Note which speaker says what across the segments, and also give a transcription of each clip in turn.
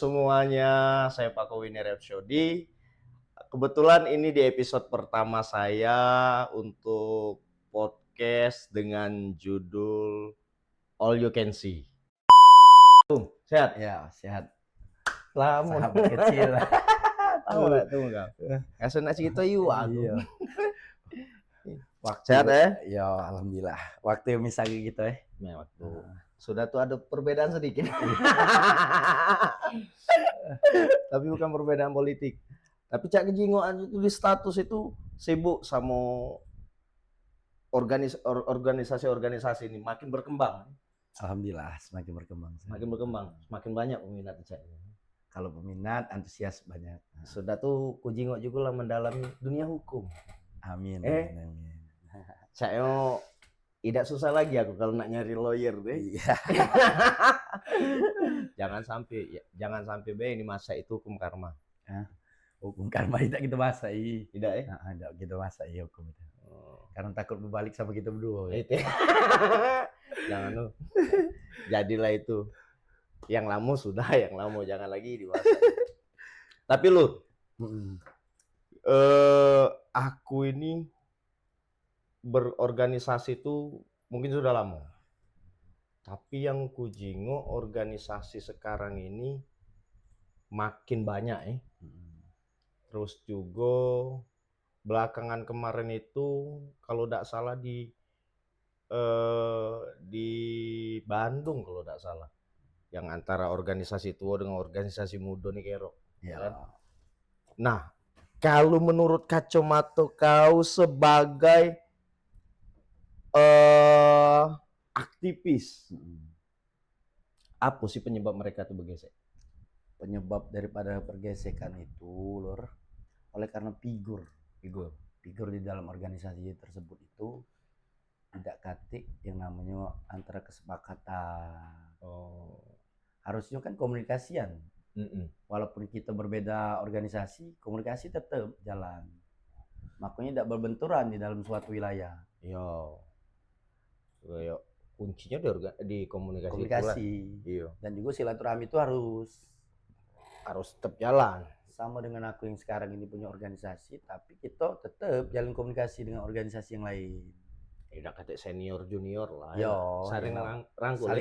Speaker 1: semuanya, saya Pak Kowini Repsyodi. Kebetulan ini di episode pertama saya untuk podcast dengan judul All You Can See. Sehat?
Speaker 2: Ya, sehat.
Speaker 1: Lamun.
Speaker 2: Sahabat kecil.
Speaker 1: Tahu nggak tuh nggak? Kasih nasi kita yuk aku.
Speaker 2: Iya. Waktu,
Speaker 1: Sehat ya?
Speaker 2: Ya, alhamdulillah. Waktu yang misalnya gitu
Speaker 1: Ya, waktu. Sudah tuh ada perbedaan sedikit. Tapi bukan perbedaan politik. Tapi Cak Kejingoan itu di status itu sibuk sama organisasi-organisasi ini makin berkembang.
Speaker 2: Alhamdulillah semakin berkembang.
Speaker 1: Makin berkembang, semakin banyak peminat Cak.
Speaker 2: Kalau peminat, antusias banyak.
Speaker 1: Sudah tuh Kujingo juga lah mendalami dunia hukum.
Speaker 2: Amin. Amin.
Speaker 1: Cak tidak susah lagi aku kalau nak nyari lawyer deh.
Speaker 2: Iya.
Speaker 1: jangan sampai be ini masa itu hukum karma.
Speaker 2: Hukum karma tidak kita bahas
Speaker 1: Tidak
Speaker 2: tidak kita bahas hukum itu. Karena takut berbalik sama kita berdua.
Speaker 1: Jangan lu. Jadilah itu. Yang lama sudah, yang lama jangan lagi dibahas. Tapi lu, aku ini berorganisasi itu mungkin sudah lama. Tapi yang Kujingo organisasi sekarang ini makin banyak Terus juga belakangan kemarin itu kalau tidak salah di Bandung kalau tidak salah. Yang antara organisasi tua dengan organisasi muda nih Kero.
Speaker 2: Ya.
Speaker 1: Kan? Nah, kalau menurut kacamata kau sebagai aktivis, apa sih penyebab mereka tuh bergesek?
Speaker 2: Penyebab daripada pergesekan itu, Lur, oleh karena figur di dalam organisasi tersebut itu tidak katik yang namanya antara kesepakatan. Harusnya kan komunikasian. Walaupun kita berbeda organisasi, komunikasi tetap jalan. Makanya tidak berbenturan di dalam suatu wilayah.
Speaker 1: Yo, kuncinya di komunikasi.
Speaker 2: Iya. Dan juga silaturahmi itu harus
Speaker 1: tetap jalan.
Speaker 2: Sama dengan aku yang sekarang ini punya organisasi, tapi kita tetap jalan komunikasi dengan organisasi yang lain.
Speaker 1: Tidak kata senior junior lah.
Speaker 2: Yo,
Speaker 1: saling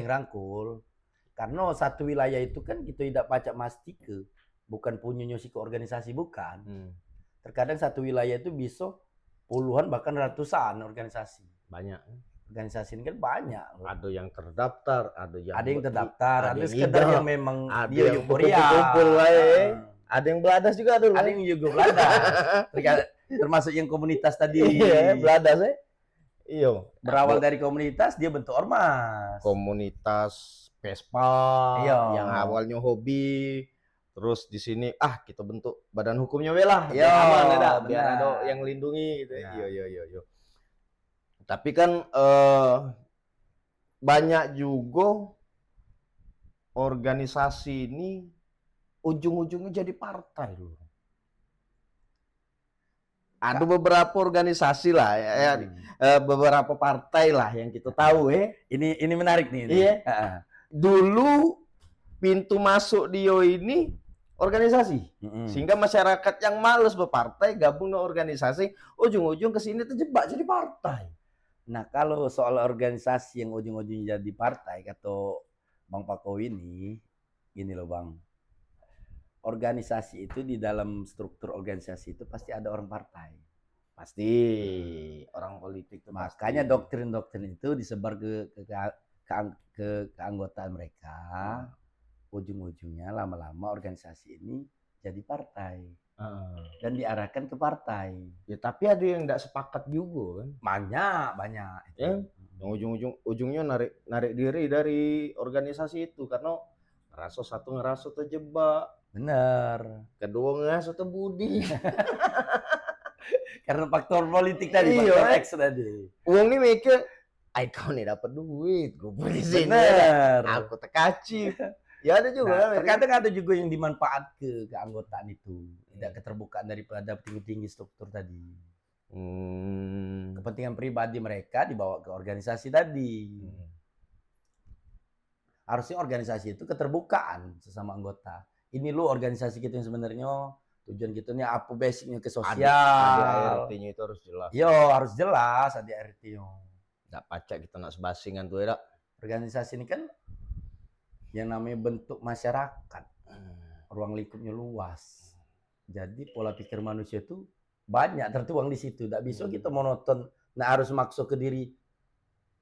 Speaker 2: rangkul. Karena satu wilayah itu kan kita tidak pacak mesti bukan punya nyusi ke organisasi bukan. Terkadang satu wilayah itu bisa puluhan bahkan ratusan organisasi.
Speaker 1: Banyak.
Speaker 2: Organisasi ini kan banyak.
Speaker 1: Ada yang terdaftar, ada yang
Speaker 2: terdaftar, ada sekedar yang memang
Speaker 1: dia yang kumpul ada yang beladas juga ada.
Speaker 2: Ada yang juga beladas. Termasuk yang komunitas tadi.
Speaker 1: Iya, beladas Iya.
Speaker 2: Berawal dari komunitas dia bentuk ormas.
Speaker 1: Komunitas Vespa yang awalnya hobi, terus di sini kita bentuk badan hukumnya lah. Biar ada yang lindungi gitu. Iya. Tapi kan banyak juga organisasi ini ujung-ujungnya jadi partai loh. Ada beberapa organisasi lah beberapa partai lah yang kita tahu
Speaker 2: Ini menarik nih.
Speaker 1: Iya. Dulu pintu masuk Dio ini organisasi. Sehingga masyarakat yang males berpartai gabung dengan organisasi, ujung-ujung ke sini terjebak jadi partai.
Speaker 2: Nah, kalau soal organisasi yang ujung-ujungnya jadi partai kata Bang Pako ini, gini loh Bang. Organisasi itu di dalam struktur organisasi itu pasti ada orang partai.
Speaker 1: Pasti orang politik itu.
Speaker 2: Makanya doktrin-doktrin itu disebar ke keanggotaan mereka. Ujung-ujungnya lama-lama organisasi ini jadi partai. Dan diarahkan ke partai.
Speaker 1: Ya tapi ada yang tidak sepakat juga kan.
Speaker 2: Banyak.
Speaker 1: Yang ujungnya narik diri dari organisasi itu karena ngerasa terjebak.
Speaker 2: Benar.
Speaker 1: Kedua ngerasa terbudi.
Speaker 2: Karena faktor politik tadi, faktor X tadi.
Speaker 1: Uang ini mikir, kau nih dapat duit, gue punya sini.
Speaker 2: Benar.
Speaker 1: Aku terkacip. Ya ada juga.
Speaker 2: Terkadang ada juga yang dimanfaat ke keanggotaan itu. Tidak keterbukaan daripada tinggi-tinggi struktur tadi. Kepentingan pribadi mereka dibawa ke organisasi tadi. Harusnya organisasi itu keterbukaan sesama anggota. ini lo organisasi kita yang sebenarnya tujuan kita ini apa basicnya ke sosial.
Speaker 1: ADART-nya itu harus jelas.
Speaker 2: Yo harus jelas ADART yo.
Speaker 1: Nggak pacak kita nak sebasingan tuh ya.
Speaker 2: Organisasi ini kan yang namanya bentuk masyarakat, ruang lingkupnya luas. Jadi pola pikir manusia itu banyak tertuang di situ. Tidak bisa kita monoton. Nah harus masuk ke diri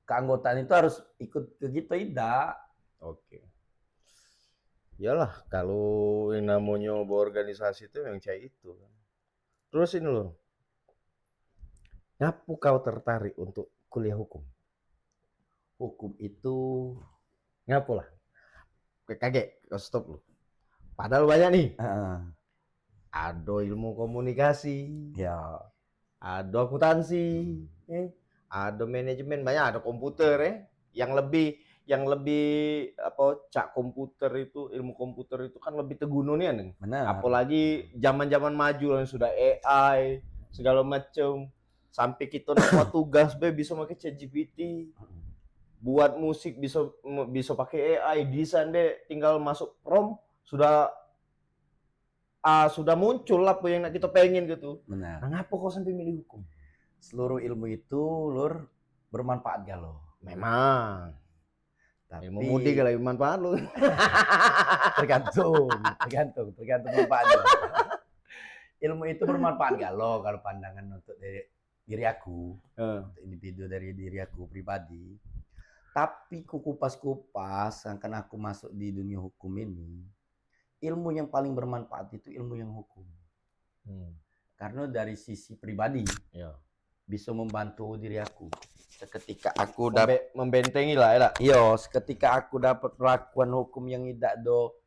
Speaker 2: keanggotaan itu harus ikut ke gitu tidak.
Speaker 1: Oke. Iyalah kalau yang namanya berorganisasi itu yang kayak itu. Terus ini loh. Ngapu kau tertarik untuk kuliah hukum?
Speaker 2: Hukum itu
Speaker 1: Ngapu lah. Kaget, kau stop lu. Padahal banyak nih. Ada ilmu komunikasi,
Speaker 2: ya
Speaker 1: ada akuntansi, ada manajemen, banyak, ada komputer yang lebih apa cak komputer itu, ilmu komputer itu kan lebih teguno nih nih.
Speaker 2: benar.
Speaker 1: Apalagi zaman-zaman maju yang sudah AI segala macam, sampai kita nak buat tugas bisa pakai ChatGPT, buat musik bisa pakai AI, desain deh tinggal masuk prompt sudah muncul apa yang kita pengen gitu.
Speaker 2: Benar.
Speaker 1: Nah, ngapa kau sampai milih hukum?
Speaker 2: Seluruh ilmu itu lur bermanfaat gak lo?
Speaker 1: Memang.
Speaker 2: Tapi
Speaker 1: Ilmu mudik kalau bermanfaat lo.
Speaker 2: tergantung manfaatnya. Ilmu itu bermanfaat gak lo kalau pandangan untuk diri aku, untuk individu dari diri aku pribadi. Tapi kupas-kupas, kan aku masuk di dunia hukum ini, ilmu yang paling bermanfaat itu ilmu yang hukum. Karena dari sisi pribadi, bisa membantu diri aku. Seketika aku dapat
Speaker 1: membentengi lah ya.
Speaker 2: Iya, seketika aku dapat perlakuan hukum yang tidak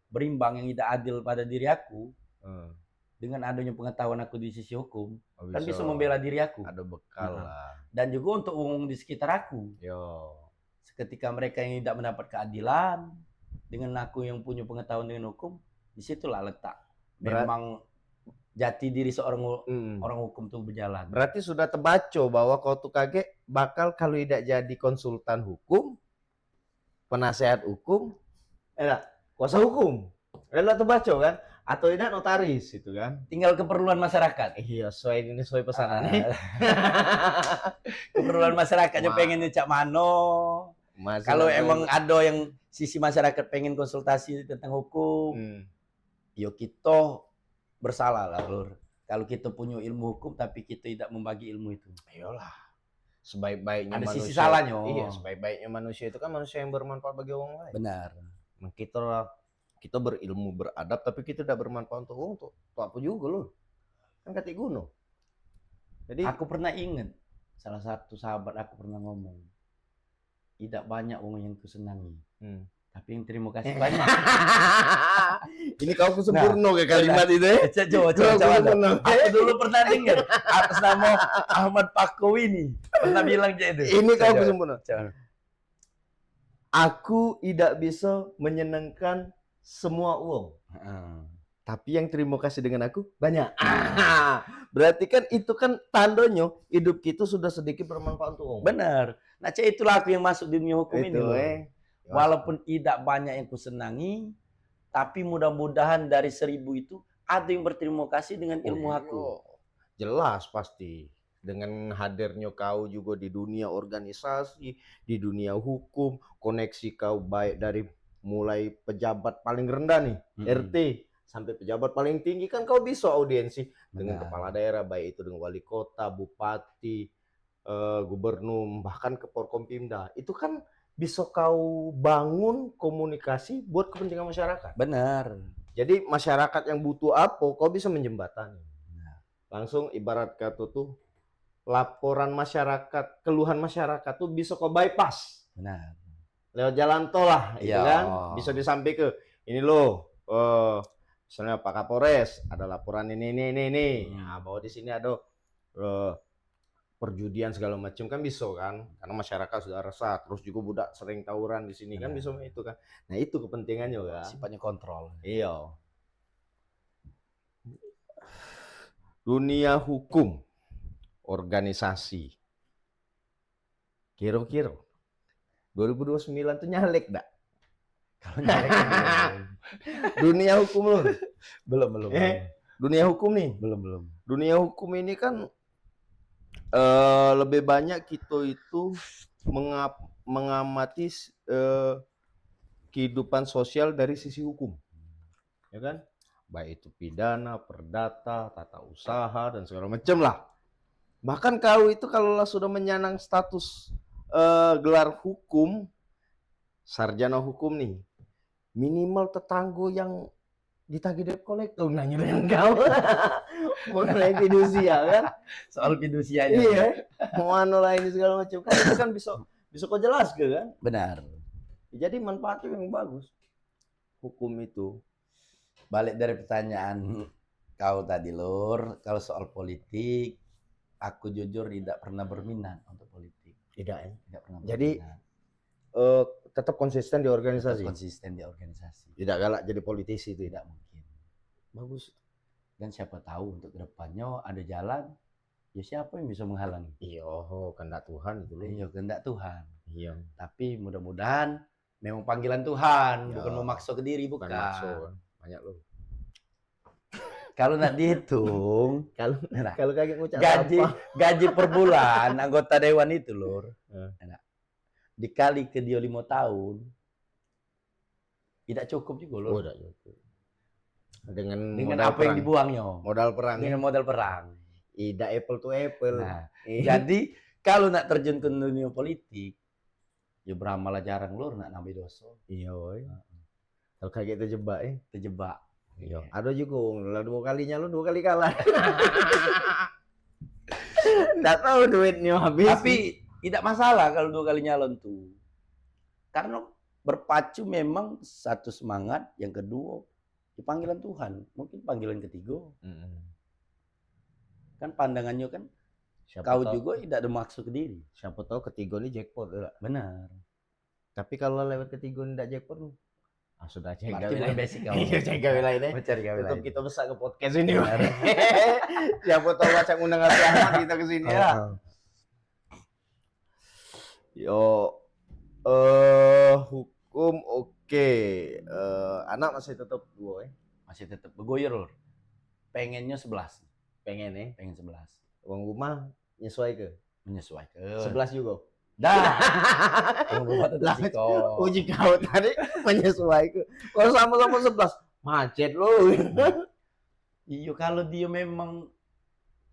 Speaker 2: berimbang, yang tidak adil pada diri aku, dengan adanya pengetahuan aku di sisi hukum, kan bisa membela diri aku.
Speaker 1: Ada bekal lah.
Speaker 2: Dan juga untuk umum di sekitar aku. Seketika mereka yang tidak mendapat keadilan, dengan aku yang punya pengetahuan dengan hukum, disitulah letak memang jati diri seorang orang hukum itu berjalan.
Speaker 1: Berarti sudah terbaca bahwa kau tuh kaget bakal kalau tidak jadi konsultan hukum, penasehat hukum, kuasa hukum. Kalau terbaca kan, atau tidak notaris itu kan.
Speaker 2: Tinggal keperluan masyarakat.
Speaker 1: Iya, sesuai pesanannya.
Speaker 2: Keperluan masyarakatnya pengennya cak mano. Kalau emang ada yang sisi masyarakat pengen konsultasi tentang hukum, yo kita bersalah lah lur. Kalau kita punya ilmu hukum tapi kita tidak membagi ilmu itu.
Speaker 1: Ayolah. Sebaik-baiknya
Speaker 2: ada
Speaker 1: manusia.
Speaker 2: Sisi salahnya.
Speaker 1: Iya, sebaik-baiknya manusia itu kan manusia yang bermanfaat bagi orang lain.
Speaker 2: Benar.
Speaker 1: Kita berilmu, beradab, tapi kita tidak bermanfaat untuk apa juga loh. Kan kata Guno.
Speaker 2: Jadi aku pernah ingat salah satu sahabat aku pernah ngomong, tidak banyak orang yang kusenangi. Tapi yang terima kasih banyak.
Speaker 1: Ini kau sempurna ke kalimat itu ya?
Speaker 2: Coba. Aku dulu pernah dengar atas nama Ahmad Pakowi ini pernah bilang jadi itu.
Speaker 1: Ini kau sempurna. Aku tidak bisa menyenangkan semua uang. Tapi yang terima kasih dengan aku banyak. Berarti kan itu kan tandanya hidup kita sudah sedikit bermanfaat untuk uang.
Speaker 2: Benar. Nah, itulah aku yang masuk di dunia hukum ini. Walaupun tidak banyak yang kusenangi, tapi mudah-mudahan dari 1000 itu ada yang berterima kasih dengan ilmu aku.
Speaker 1: Jelas pasti. Dengan hadirnya kau juga di dunia organisasi, di dunia hukum, koneksi kau baik dari mulai pejabat paling rendah nih, RT, sampai pejabat paling tinggi, kan kau bisa audiensi dengan kepala daerah, baik itu dengan wali kota, bupati, gubernur, bahkan ke Forkompimda. Itu kan bisa kau bangun komunikasi buat kepentingan masyarakat.
Speaker 2: Benar.
Speaker 1: Jadi masyarakat yang butuh apa, kau bisa menjembatani. Langsung ibarat kata tuh, laporan masyarakat, keluhan masyarakat tuh bisa kau bypass.
Speaker 2: Benar.
Speaker 1: Lewat jalan tol lah, itu kan. Bisa disampaikan ke, ini loh, misalnya Pak Kapolres, ada laporan ini. Nah, bahwa di sini ada perjudian segala macam kan bisa kan, karena masyarakat sudah resah, terus juga budak sering tawuran di sini kan bisa itu kan. Nah itu kepentingannya kan.
Speaker 2: Sifatnya kontrol.
Speaker 1: Iya. Dunia hukum, organisasi, kira-kira 2029 tuh nyalek dak?
Speaker 2: Kalau nyalek
Speaker 1: Dunia hukum loh.
Speaker 2: Belum.
Speaker 1: Dunia hukum nih.
Speaker 2: Belum.
Speaker 1: Dunia hukum ini kan lebih banyak kita itu mengamati kehidupan sosial dari sisi hukum, ya kan? Baik itu pidana, perdata, tata usaha dan segala macam lah. Bahkan kau itu kalau sudah menyandang status gelar hukum, sarjana hukum nih, minimal tetangga yang ditagih debt collector nanya dengan kau mengenai fidusia kan,
Speaker 2: Soal fidusia
Speaker 1: iya, mau anu lain segala macam kan, itu kan bisa kau jelaskan kan.
Speaker 2: benar.
Speaker 1: Jadi manfaatnya yang bagus hukum itu.
Speaker 2: Balik dari pertanyaan kau tadi Lur, kalau soal politik, aku jujur tidak pernah berminat untuk politik.
Speaker 1: Tidak ya.
Speaker 2: Tidak pernah
Speaker 1: Jadi
Speaker 2: berminat.
Speaker 1: tetap konsisten di
Speaker 2: Tetap
Speaker 1: organisasi.
Speaker 2: konsisten di organisasi.
Speaker 1: Tidak galak jadi politisi itu.
Speaker 2: Tidak mungkin.
Speaker 1: Bagus.
Speaker 2: Dan siapa tahu untuk kedepannya ada jalan, ya siapa yang bisa menghalangi?
Speaker 1: Iya, kehendak Tuhan itu loh.
Speaker 2: Iya, kehendak Tuhan.
Speaker 1: Iya.
Speaker 2: Tapi mudah-mudahan memang panggilan Tuhan,
Speaker 1: Ya,
Speaker 2: bukan memaksa ke diri, bukan.
Speaker 1: makso. Banyak loh.
Speaker 2: Kalau nak dihitung,
Speaker 1: Kalau
Speaker 2: nah,
Speaker 1: kalau kaget ngucap
Speaker 2: gaji per bulan anggota dewan itu Lur,
Speaker 1: Eh.
Speaker 2: dikali ke dia 5 tahun, tidak cukup juga Lur.
Speaker 1: udah cukup. Dengan
Speaker 2: Dengan apa yang dibuangnya,
Speaker 1: modal perang.
Speaker 2: dengan modal perang.
Speaker 1: Tidak apple to apple.
Speaker 2: Nah, jadi kalau nak terjun ke dunia politik, ya beramal jarang Lur nak nambah dosa.
Speaker 1: Iya, woy. Kalau kaget terjebak
Speaker 2: Terjebak.
Speaker 1: Iya. Ada juga lah 2 kali nyalon 2 kali kalah. Tidak tahu duitnya habis.
Speaker 2: Tapi tidak masalah kalau 2 kali nyalon tuh. Karena berpacu memang satu semangat, yang kedua ya panggilan Tuhan, mungkin panggilan ketiga. Kan pandangannya kan
Speaker 1: Siapa
Speaker 2: kau
Speaker 1: tahu,
Speaker 2: juga tidak ada maksud ke diri.
Speaker 1: siapa tahu ketiga ini jackpot ya.
Speaker 2: Benar.
Speaker 1: Tapi kalau lewat ketiga ini tidak jackpot, sudah cek
Speaker 2: Berarti bukan basic kau.
Speaker 1: Iya, cek gawe lainnya.
Speaker 2: Mencari gawe
Speaker 1: Tetap
Speaker 2: lain.
Speaker 1: kita besar ke podcast ini. Siapa tahu macam undang Ahmad kita ke sini ya. Yo, hukum oke. Anak masih tetap 2
Speaker 2: Masih tetap begoyer Lur. Pengennya 11.
Speaker 1: pengen
Speaker 2: Pengen 11.
Speaker 1: uang rumah nyesuai ke
Speaker 2: Menyesuaikan.
Speaker 1: 11 juga.
Speaker 2: Dah. Yang rumah tetap
Speaker 1: Lah,
Speaker 2: siko.
Speaker 1: uji kau tadi menyesuai ke. Kalau sama-sama 11 macet loh.
Speaker 2: Iya kalau dia memang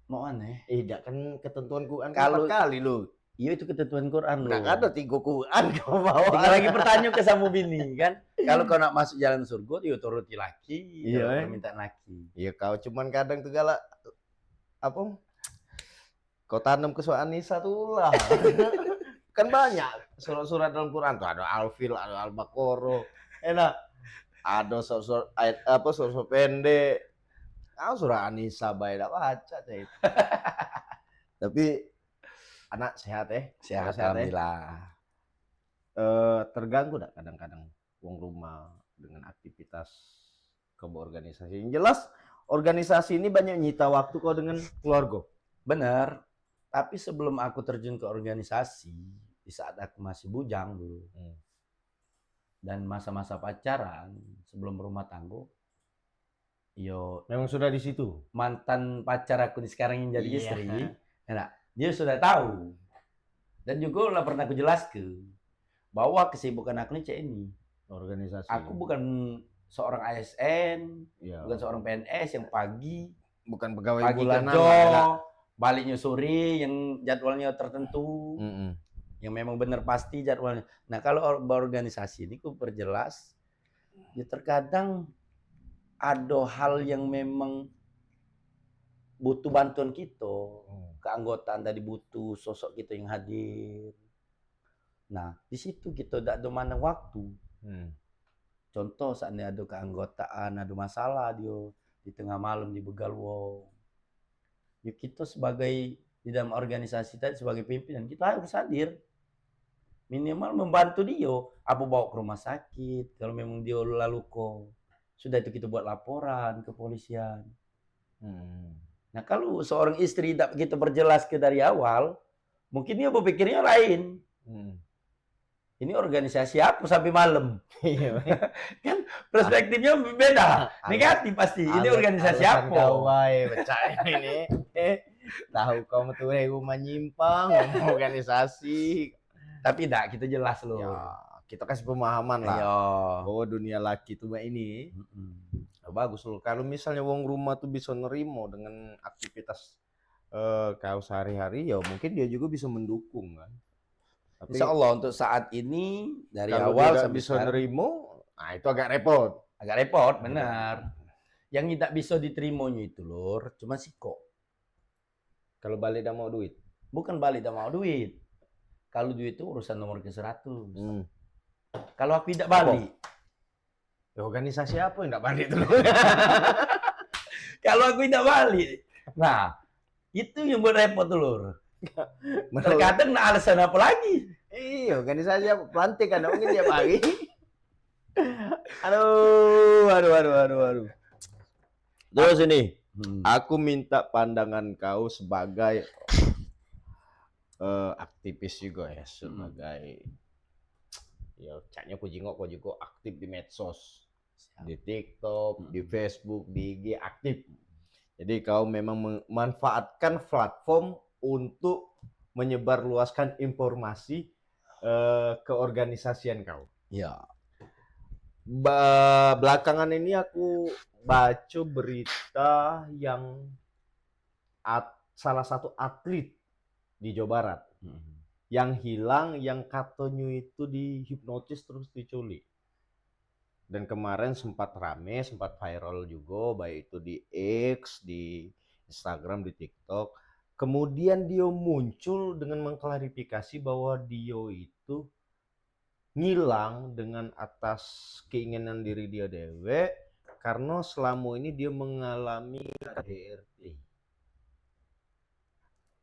Speaker 2: mau aneh.
Speaker 1: Tidak kan ketentuan Quran
Speaker 2: Kalau-
Speaker 1: 4 kali loh.
Speaker 2: Iya itu ketentuan Quran Lur.
Speaker 1: Nah, ada 3 Quran kau bawa.
Speaker 2: Tinggal lagi pertanyaan ke sama bini kan. Kalau kau nak masuk jalan surga, dia turuti laki,
Speaker 1: Iya,
Speaker 2: permintaan laki.
Speaker 1: Iya kau cuman kadang tuh galak apa? Kau tanam ke Anissa tuh lah. Kan banyak surat-surat dalam Quran tuh ada Al-Fil, ada Al-Baqarah. Enak. Ada surat ayat apa surat pendek. Surah Anissa baik dak baca cah itu. Tapi anak sehat
Speaker 2: Sehat
Speaker 1: Sehat,
Speaker 2: alhamdulillah.
Speaker 1: terganggu dak kadang-kadang uang rumah dengan aktivitas keberorganisasi. Yang jelas organisasi ini banyak nyita waktu kau dengan keluarga.
Speaker 2: Benar. Tapi sebelum aku terjun ke organisasi, di saat aku masih bujang dulu, dan masa-masa pacaran sebelum berumah tangga, yo
Speaker 1: Memang sudah di situ.
Speaker 2: mantan pacar aku sekarang yang jadi
Speaker 1: Iya.
Speaker 2: istri, nah, dia sudah tahu. Dan juga lah pernah aku jelaskan bahwa kesibukan aku ini,
Speaker 1: Organisasi.
Speaker 2: aku bukan seorang ASN,
Speaker 1: ya,
Speaker 2: bukan seorang PNS yang pagi
Speaker 1: bukan pegawai
Speaker 2: pagi
Speaker 1: bulanan.
Speaker 2: kerja, baliknya sore yang jadwalnya tertentu,
Speaker 1: Mm-mm.
Speaker 2: yang memang benar pasti jadwalnya. Nah kalau berorganisasi ini aku perjelas, ya terkadang ada hal yang memang butuh bantuan kita, keanggotaan tadi butuh sosok kita yang hadir. Nah di situ kita tidak ada mana waktu. Contoh saatnya ada keanggotaan, ada masalah dia di tengah malam di Begalwo. Ya kita sebagai di dalam organisasi tadi sebagai pimpinan kita harus hadir. Minimal membantu dia, apa bawa ke rumah sakit, kalau memang dia lalu kok. Sudah itu kita buat laporan ke kepolisian. Nah kalau seorang istri tidak kita perjelas ke dari awal, mungkin dia berpikirnya lain. ini organisasi apa sampai malam?
Speaker 1: Iya.
Speaker 2: Kan perspektifnya beda, negatif pasti. Ini organisasi
Speaker 1: alasan
Speaker 2: apa?
Speaker 1: kau wae percaya ini. Tahu kamu tuh rumah nyimpang ngomong organisasi.
Speaker 2: Tapi enggak, kita jelas loh.
Speaker 1: Ya, kita kasih pemahaman lah
Speaker 2: Ayo.
Speaker 1: bahwa dunia laki tuh mbak ini bagus loh. Kalau misalnya wong rumah tuh bisa nerimo dengan aktivitas kau sehari-hari, ya mungkin dia juga bisa mendukung kan. Tapi
Speaker 2: Insya Allah untuk saat ini dari
Speaker 1: kalau
Speaker 2: awal
Speaker 1: tidak
Speaker 2: sampai
Speaker 1: bisa
Speaker 2: sekarang
Speaker 1: nerimo, nah itu agak repot.
Speaker 2: agak repot, benar. Yang tidak bisa diterimanya itu lor, cuma siko.
Speaker 1: Kalau balik dah mau duit.
Speaker 2: Bukan balik dan mau duit. Kalau duit itu urusan nomor ke-100. Kalau aku tidak balik.
Speaker 1: Ya, organisasi apa yang tidak balik dulu?
Speaker 2: Kalau aku tidak balik. Nah, itu yang buat repot tuh lor. Terkadang nah alasan apa lagi?
Speaker 1: Iya, organisasi apa? Pelantik kan mungkin tiap hari. Aduh. Terus ini, aku minta pandangan kau sebagai aktivis juga ya, sebagai ya caknya ku juga aktif di medsos, di TikTok, di Facebook, di IG aktif. Jadi kau memang memanfaatkan platform untuk menyebarluaskan informasi keorganisasian kau.
Speaker 2: Ya.
Speaker 1: Belakangan ini aku baca berita yang salah satu atlet di Jawa Barat yang hilang, yang katanya itu dihipnotis terus diculik. Dan kemarin sempat rame, sempat viral juga, baik itu di X, di Instagram, di TikTok. Kemudian dia muncul dengan mengklarifikasi bahwa dia itu ngilang dengan atas keinginan diri dia dewe, karena selama ini dia mengalami KDRT.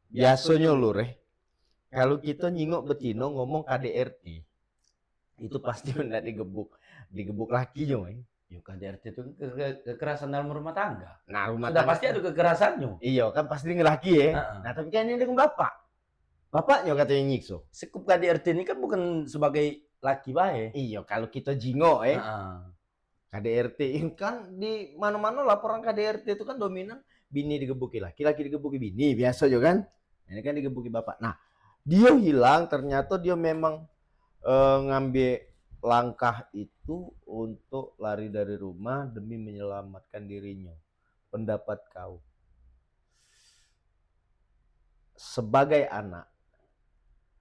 Speaker 1: Biasanya lur kalau kita nyingok betino ngomong KDRT, itu pasti hendak digebuk laki jo.
Speaker 2: Ya KDRT itu kekerasan dalam rumah tangga.
Speaker 1: Nah, rumah
Speaker 2: Sudah
Speaker 1: tangga
Speaker 2: pasti ada kekerasannya.
Speaker 1: iya kan pasti ngelaki ya. Nah tapi kan ini dengan bapaknya katanya nyikso.
Speaker 2: Sekup KDRT ini kan bukan sebagai laki bae.
Speaker 1: Iya kalau kita jingo KDRT kan di mana-mana laporan KDRT itu kan dominan bini digebuki laki digebuki bini, biasa juga kan. Ini kan digebuki bapak. Nah dia hilang, ternyata dia memang ngambil langkah itu untuk lari dari rumah demi menyelamatkan dirinya. Pendapat kau sebagai anak,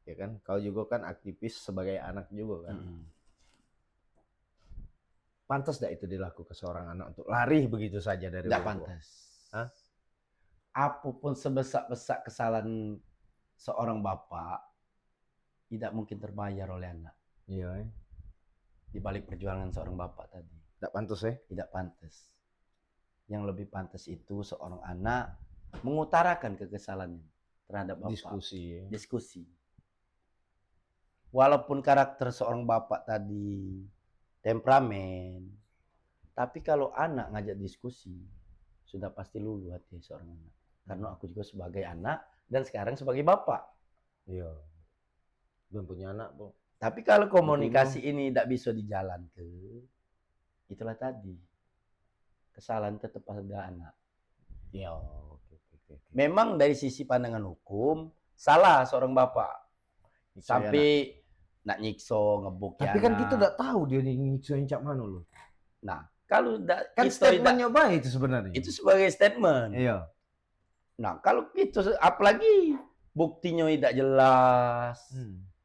Speaker 1: ya kan? Kau juga kan aktivis sebagai anak juga kan? Pantas tidak itu dilakukan seorang anak untuk lari begitu saja dari rumah?
Speaker 2: Tidak pantas.
Speaker 1: Hah?
Speaker 2: Apapun sebesak-besak kesalahan seorang bapak tidak mungkin terbayar oleh anak.
Speaker 1: Iya.
Speaker 2: Di balik perjuangan seorang bapak tadi.
Speaker 1: Tidak pantas ya?
Speaker 2: Tidak pantas. Yang lebih pantas itu seorang anak mengutarakan kekesalannya terhadap bapak.
Speaker 1: Diskusi. Ya?
Speaker 2: Diskusi. Walaupun karakter seorang bapak tadi temperamen, tapi kalau anak ngajak diskusi, sudah pasti luluh hati seorang anak. Karena aku juga sebagai anak dan sekarang sebagai bapak.
Speaker 1: Iya. Belum punya anak, Bu.
Speaker 2: Tapi kalau komunikasi ini tidak bisa dijalankan, itulah tadi. Kesalahan tetap pada anak.
Speaker 1: Iya.
Speaker 2: Memang dari sisi pandangan hukum, salah seorang bapak. Sampai nak nyikso, ngebuk
Speaker 1: tapi kan kita tidak tahu dia nyikso yang cak mana loh.
Speaker 2: Nah, kalau
Speaker 1: kan statementnya baik itu sebenarnya.
Speaker 2: Itu sebagai statement.
Speaker 1: Iya.
Speaker 2: Nah, kalau itu apalagi buktinya tidak jelas,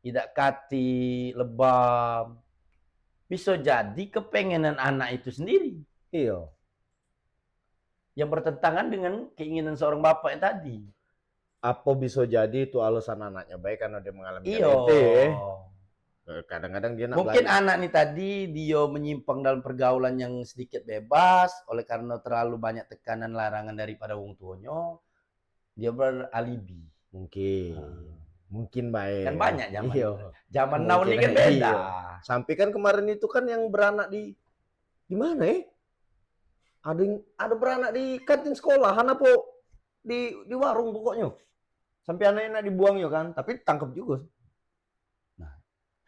Speaker 2: tidak kati, lebam, bisa jadi kepengenan anak itu sendiri.
Speaker 1: Iya.
Speaker 2: Yang bertentangan dengan keinginan seorang bapak yang tadi.
Speaker 1: Apa bisa jadi itu alasan anaknya baik karena dia mengalami
Speaker 2: KDRT.
Speaker 1: Kadang-kadang dia
Speaker 2: mungkin anak nih tadi dia menyimpang dalam pergaulan yang sedikit bebas oleh karena terlalu banyak tekanan larangan daripada wong tuanya, dia beralibi.
Speaker 1: Mungkin baik.
Speaker 2: Kan banyak zaman.
Speaker 1: Iya.
Speaker 2: Zaman now ini kan beda.
Speaker 1: Iya. Sampai kan kemarin itu kan yang beranak di mana ya? Ada beranak di kantin sekolahan apa di warung pokoknya. Sampai anaknya dibuang ya kan, tapi tangkap juga.
Speaker 2: Nah,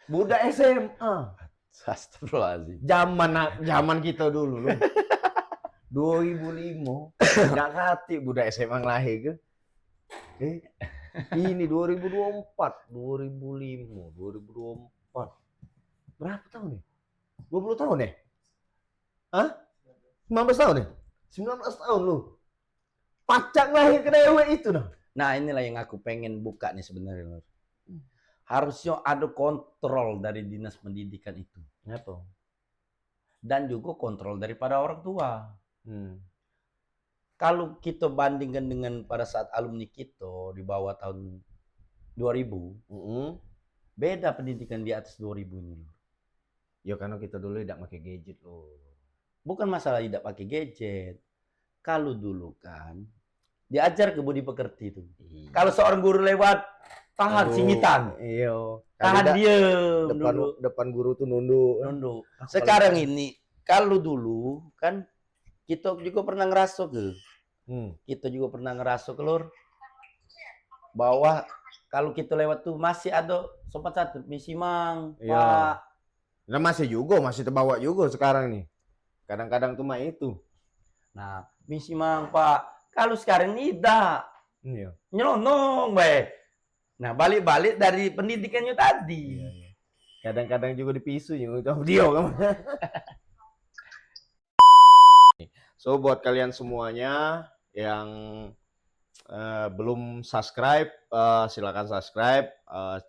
Speaker 1: Budak SMA.
Speaker 2: Astagfirullahaladzim.
Speaker 1: Zaman kita dulu loh. 2005. Nggak kati budak SMA lahir ke. Ini 2024, 2005, 2024. Berapa tahun nih? 20 tahun ya? Hah? 19 tahun ya? 19 tahun lu. Pacak lahir ke dewe itu nah.
Speaker 2: Nah inilah yang aku pengen buka nih sebenarnya, Lur. Harusnya ada kontrol dari dinas pendidikan itu.
Speaker 1: Kenapa?
Speaker 2: Dan juga kontrol daripada orang tua. Kalau kita bandingkan dengan pada saat alumni kita di bawah tahun 2000, beda pendidikan di atas 2000 ini.
Speaker 1: Ya karena kita dulu tidak pakai gadget loh.
Speaker 2: Bukan masalah tidak pakai gadget. Kalau dulu kan diajar ke budi pekerti itu. Kalau seorang guru lewat, tahan singitan.
Speaker 1: Iya.
Speaker 2: Tahan diem
Speaker 1: depan guru tuh nunduk.
Speaker 2: Sekarang ini kalau dulu kan kita juga pernah ngerasa kita juga pernah ngerasa Lur, bahwa kalau kita lewat tuh masih ada sopan satu misi mang Pak.
Speaker 1: Nah masih terbawa juga sekarang nih. Kadang-kadang tuh mah itu.
Speaker 2: Nah misi mang Pak. Kalau sekarang ini tidak. Nyelonong baik. Nah balik-balik dari pendidikannya tadi.
Speaker 1: Kadang-kadang juga dipisu dia kan. So buat kalian semuanya yang belum subscribe, silakan subscribe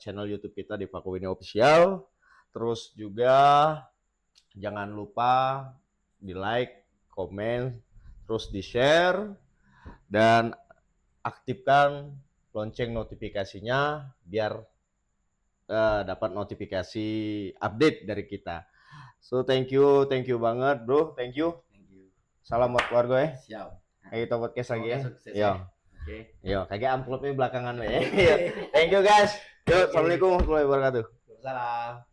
Speaker 1: channel YouTube kita di Pakowini Official. Terus juga jangan lupa di like, komen, terus di share dan aktifkan lonceng notifikasinya biar dapat notifikasi update dari kita. So thank you banget bro, thank you. Salam buat keluarga ya.
Speaker 2: Siap.
Speaker 1: Kayak kita podcast lagi ya.
Speaker 2: Yo.
Speaker 1: Oke. Yo, kayak amplopnya belakangan ya. Thank you guys. Yo, assalamualaikum warahmatullahi wabarakatuh.
Speaker 2: Salam.